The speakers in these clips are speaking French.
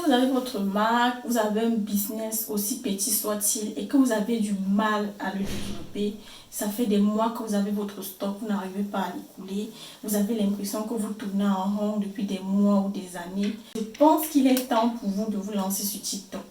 vous avez votre marque, vous avez un business aussi petit soit-il et que vous avez du mal à le développer, ça fait des mois que vous avez votre stock, vous n'arrivez pas à l'écouler, vous avez l'impression que vous tournez en rond depuis des mois ou des années, je pense qu'il est temps pour vous de vous lancer sur TikTok.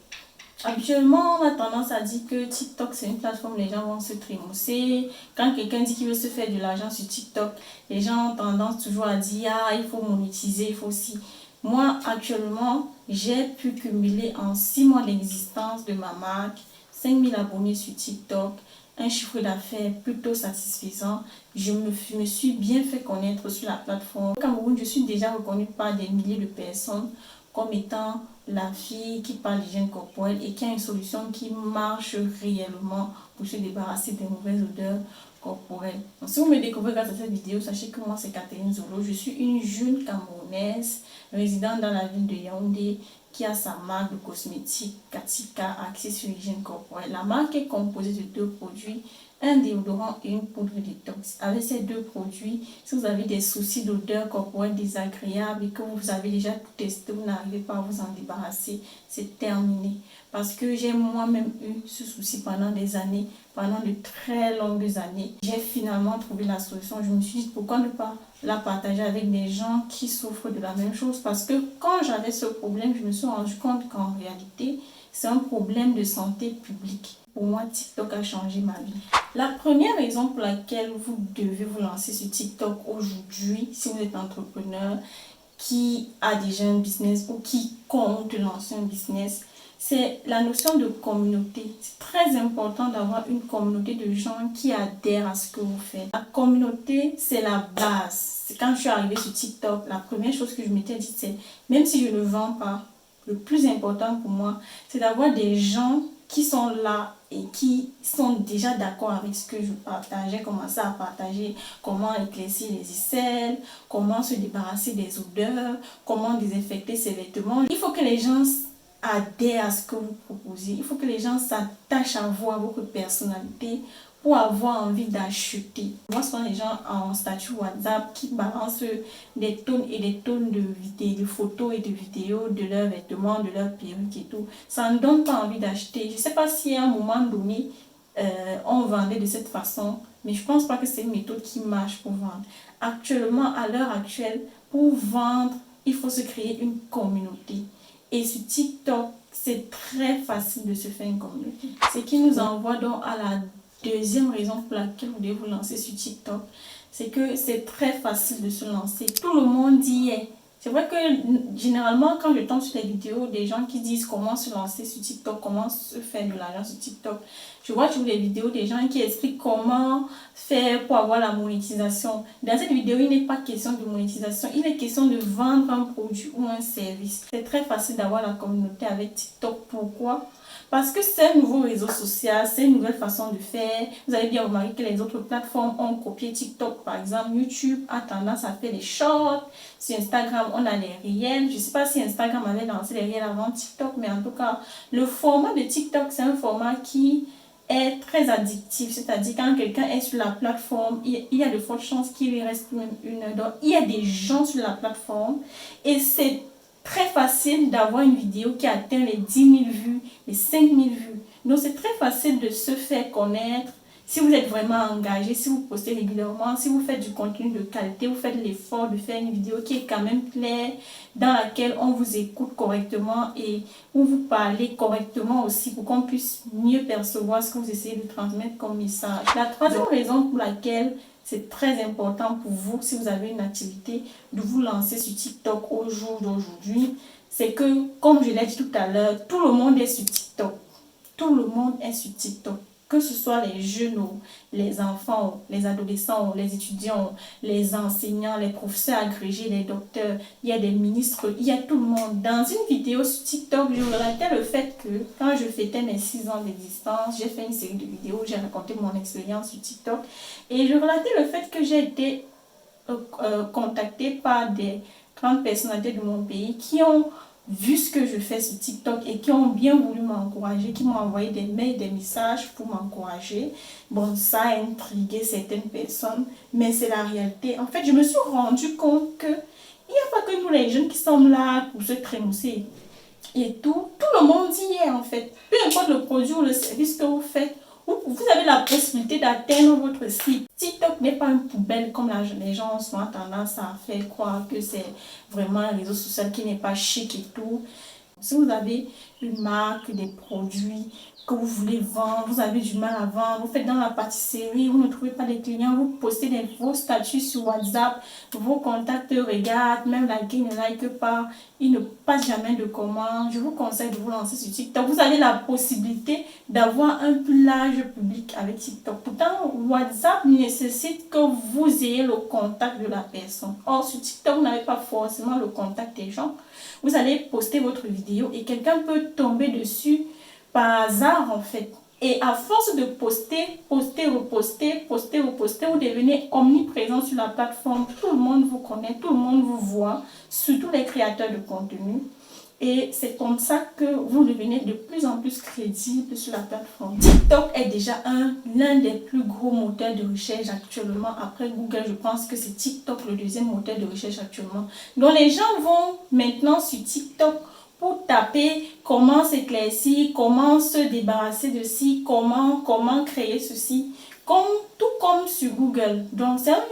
Habituellement, on a tendance à dire que TikTok, c'est une plateforme où les gens vont se trémousser. Quand quelqu'un dit qu'il veut se faire de l'argent sur TikTok, les gens ont tendance toujours à dire « Ah, il faut monétiser, il faut aussi… » Moi, actuellement, j'ai pu cumuler en 6 mois d'existence de ma marque 5000 abonnés sur TikTok, un chiffre d'affaires plutôt satisfaisant. Je me suis bien fait connaître sur la plateforme. Au Cameroun, je suis déjà reconnue par des milliers de personnes comme étant la fille qui parle d'hygiène corporelle et qui a une solution qui marche réellement pour se débarrasser des mauvaises odeurs corporelles. Donc, si vous me découvrez grâce à cette vidéo, sachez que moi c'est Catherine Zolo. Je suis une jeune Camerounaise résidant dans la ville de Yaoundé qui a sa marque de cosmétiques Katika axée sur l'hygiène corporelle. La marque est composée de 2 produits, un déodorant et une poudre détox. Avec ces 2 produits, si vous avez des soucis d'odeur corporelle désagréable et que vous avez déjà tout testé, vous n'arrivez pas à vous en débarrasser, c'est terminé. Parce que j'ai moi-même eu ce souci pendant des années, pendant de très longues années. J'ai finalement trouvé la solution. Je me suis dit pourquoi ne pas la partager avec des gens qui souffrent de la même chose. Parce que quand j'avais ce problème, je me suis rendu compte qu'en réalité, c'est un problème de santé publique. Pour moi, TikTok a changé ma vie. La première raison pour laquelle vous devez vous lancer sur TikTok aujourd'hui, si vous êtes entrepreneur qui a déjà un business ou qui compte lancer un business, c'est la notion de communauté. C'est très important d'avoir une communauté de gens qui adhèrent à ce que vous faites. La communauté, c'est la base. Quand je suis arrivée sur TikTok, la première chose que je m'étais dit, c'est même si je ne vends pas, le plus important pour moi, c'est d'avoir des gens qui sont là et qui sont déjà d'accord avec ce que je partage. J'ai commencé à partager comment éclaircir les aisselles, comment se débarrasser des odeurs, comment désinfecter ses vêtements. Il faut que les gens adhèrent à ce que vous proposez. Il faut que les gens s'attachent à vous, à votre personnalité, pour avoir envie d'acheter. Moi, ce sont les gens en statut WhatsApp qui balancent des tonnes et des tonnes de vidéos, de photos et de vidéos de leurs vêtements, de leurs perruques et tout. Ça ne donne pas envie d'acheter. Je ne sais pas si à un moment donné, on vendait de cette façon, mais je ne pense pas que c'est une méthode qui marche pour vendre. Actuellement, à l'heure actuelle, pour vendre, il faut se créer une communauté. Et sur TikTok, c'est très facile de se faire une communauté. Ce qui nous envoie donc à la deuxième raison pour laquelle vous devez vous lancer sur TikTok, c'est que c'est très facile de se lancer. Tout le monde y est. C'est vrai que généralement, quand je tombe sur les vidéos des gens qui disent comment se lancer sur TikTok, comment se faire de l'argent sur TikTok, je vois toujours les vidéos des gens qui expliquent comment faire pour avoir la monétisation. Dans cette vidéo, il n'est pas question de monétisation, il est question de vendre un produit ou un service. C'est très facile d'avoir la communauté avec TikTok. Pourquoi ? Parce que c'est un nouveau réseau social, c'est une nouvelle façon de faire. Vous avez bien remarqué que les autres plateformes ont copié TikTok. Par exemple, YouTube a tendance à faire les shorts. Sur Instagram, on a les réels. Je ne sais pas si Instagram avait lancé les réels avant TikTok, mais en tout cas, le format de TikTok, c'est un format qui est très addictif. C'est-à-dire, quand quelqu'un est sur la plateforme, il y a de fortes chances qu'il y reste même une heure. Donc, il y a des gens sur la plateforme et c'est très facile d'avoir une vidéo qui atteint les 10 000 vues, les 5 000 vues. Donc, c'est très facile de se faire connaître. Si vous êtes vraiment engagé, si vous postez régulièrement, si vous faites du contenu de qualité, vous faites l'effort de faire une vidéo qui est quand même claire, dans laquelle on vous écoute correctement et où vous parlez correctement aussi pour qu'on puisse mieux percevoir ce que vous essayez de transmettre comme message. La troisième raison pour laquelle c'est très important pour vous, si vous avez une activité, de vous lancer sur TikTok au jour d'aujourd'hui, c'est que, comme je l'ai dit tout à l'heure, tout le monde est sur TikTok. Tout le monde est sur TikTok. Que ce soit les jeunes, les enfants, les adolescents, les étudiants, les enseignants, les professeurs agrégés, les docteurs, il y a des ministres, il y a tout le monde. Dans une vidéo sur TikTok, je relatais le fait que quand je fêtais mes 6 ans d'existence, j'ai fait une série de vidéos où j'ai raconté mon expérience sur TikTok. Et je relatais le fait que j'ai été contactée par des grandes personnalités de mon pays qui ont vu ce que je fais sur TikTok et qui ont bien voulu m'encourager, qui m'ont envoyé des mails, des messages pour m'encourager. Bon, ça a intrigué certaines personnes, mais c'est la réalité. En fait, je me suis rendu compte que il n'y a pas que nous les jeunes qui sommes là pour se trémousser. et tout le monde y est en fait. Peu importe le produit ou le service que vous faites, vous avez la possibilité d'atteindre votre cible. TikTok n'est pas une poubelle comme les gens ont souvent tendance à faire croire que c'est vraiment un réseau social qui n'est pas chic et tout. Si vous avez une marque, des produits que vous voulez vendre, vous avez du mal à vendre, vous faites dans la pâtisserie, vous ne trouvez pas de clients, vous postez vos statuts sur WhatsApp, vos contacts regardent, même liker, ne like pas, ils ne passent jamais de commandes. Je vous conseille de vous lancer sur TikTok. Vous avez la possibilité d'avoir un plus large public avec TikTok. Pourtant, WhatsApp nécessite que vous ayez le contact de la personne. Or, sur TikTok, vous n'avez pas forcément le contact des gens. Vous allez poster votre vidéo et quelqu'un peut tomber dessus par hasard en fait. Et à force de poster, reposter, vous devenez omniprésent sur la plateforme. Tout le monde vous connaît, tout le monde vous voit, surtout les créateurs de contenu. Et c'est comme ça que vous devenez de plus en plus crédible sur la plateforme. TikTok est déjà l'un des plus gros moteurs de recherche actuellement. Après Google, je pense que c'est TikTok le deuxième moteur de recherche actuellement. Donc les gens vont maintenant sur TikTok pour taper comment s'éclaircir, comment se débarrasser de ci, comment créer ceci. Tout comme sur Google. Donc, c'est un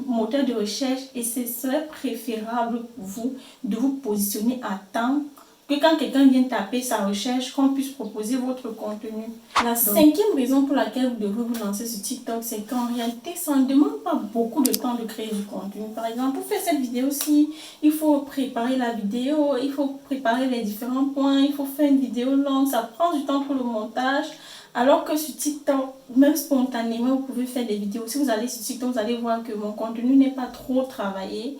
moteur de recherche et ce serait préférable pour vous de vous positionner à temps que quand quelqu'un vient taper sa recherche, qu'on puisse proposer votre contenu. La cinquième raison pour laquelle vous devez vous lancer sur TikTok, c'est qu'en réalité, ça ne demande pas beaucoup de temps de créer du contenu. Par exemple, pour faire cette vidéo-ci, il faut préparer la vidéo, il faut préparer les différents points, il faut faire une vidéo longue, ça prend du temps pour le montage. Alors que sur TikTok, même spontanément, vous pouvez faire des vidéos. Si vous allez sur TikTok, vous allez voir que mon contenu n'est pas trop travaillé.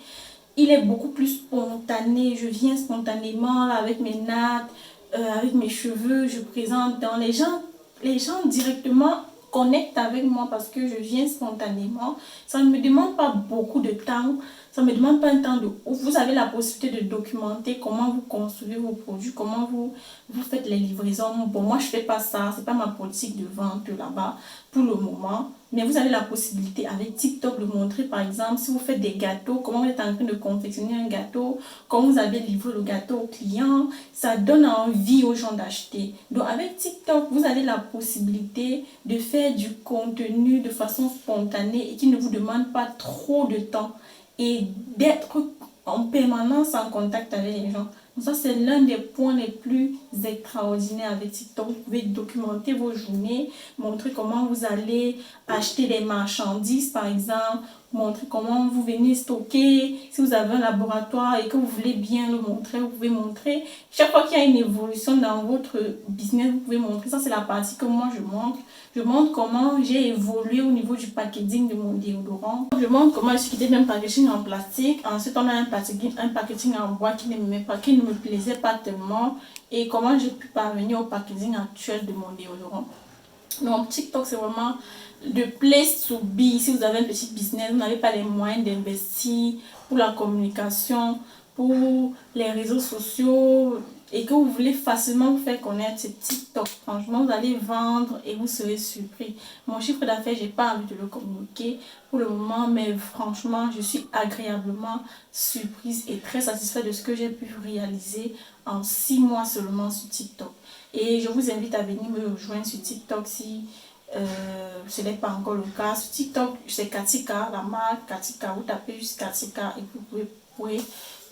Il est beaucoup plus spontané. Je viens spontanément là, avec mes nattes, avec mes cheveux. Je présente dans les gens directement connectent avec moi parce que je viens spontanément. Ça ne me demande pas beaucoup de temps. Ça ne me demande pas un temps de ouf. Vous avez la possibilité de documenter comment vous construisez vos produits, comment vous faites les livraisons. Bon, moi, je ne fais pas ça. Ce n'est pas ma politique de vente là-bas pour le moment. Mais vous avez la possibilité avec TikTok de montrer, par exemple, si vous faites des gâteaux, comment vous êtes en train de confectionner un gâteau, comment vous avez livré le gâteau au client. Ça donne envie aux gens d'acheter. Donc, avec TikTok, vous avez la possibilité de faire du contenu de façon spontanée et qui ne vous demande pas trop de temps et d'être en permanence en contact avec les gens. Donc ça, c'est l'un des points les plus extraordinaires avec TikTok. Vous pouvez documenter vos journées, montrer comment vous allez acheter des marchandises, par exemple, montrer comment vous venez stocker. Si vous avez un laboratoire et que vous voulez bien le montrer, vous pouvez montrer. Chaque fois qu'il y a une évolution dans votre business, vous pouvez montrer. Ça, c'est la partie que moi, je montre. Je montre comment j'ai évolué au niveau du packaging de mon déodorant. Je montre comment je suis quitté d'un packaging en plastique. Ensuite, on a un packaging en bois qui ne me plaisait pas tellement. Et comment j'ai pu parvenir au packaging actuel de mon déodorant. Donc, TikTok, c'est vraiment de place to be. Si vous avez un petit business, vous n'avez pas les moyens d'investir pour la communication, pour les réseaux sociaux et que vous voulez facilement vous faire connaître, c'est TikTok. Franchement, vous allez vendre et vous serez surpris. Mon chiffre d'affaires, je n'ai pas envie de le communiquer pour le moment, mais franchement, je suis agréablement surprise et très satisfaite de ce que j'ai pu réaliser en 6 mois seulement sur TikTok. Et je vous invite à venir me rejoindre sur TikTok si ce n'est pas encore le cas. Sur TikTok, c'est Katika, la marque Katika. Vous tapez juste Katika et vous pouvez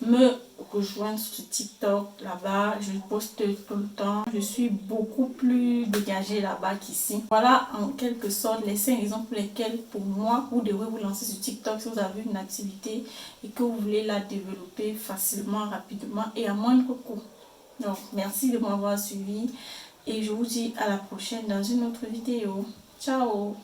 me rejoindre sur TikTok. Là-bas, je poste tout le temps. Je suis beaucoup plus dégagée là-bas qu'ici. Voilà en quelque sorte les 5 raisons pour lesquelles pour moi, vous devrez vous lancer sur TikTok si vous avez une activité et que vous voulez la développer facilement, rapidement et à moindre coût. Donc, merci de m'avoir suivi et je vous dis à la prochaine dans une autre vidéo. Ciao!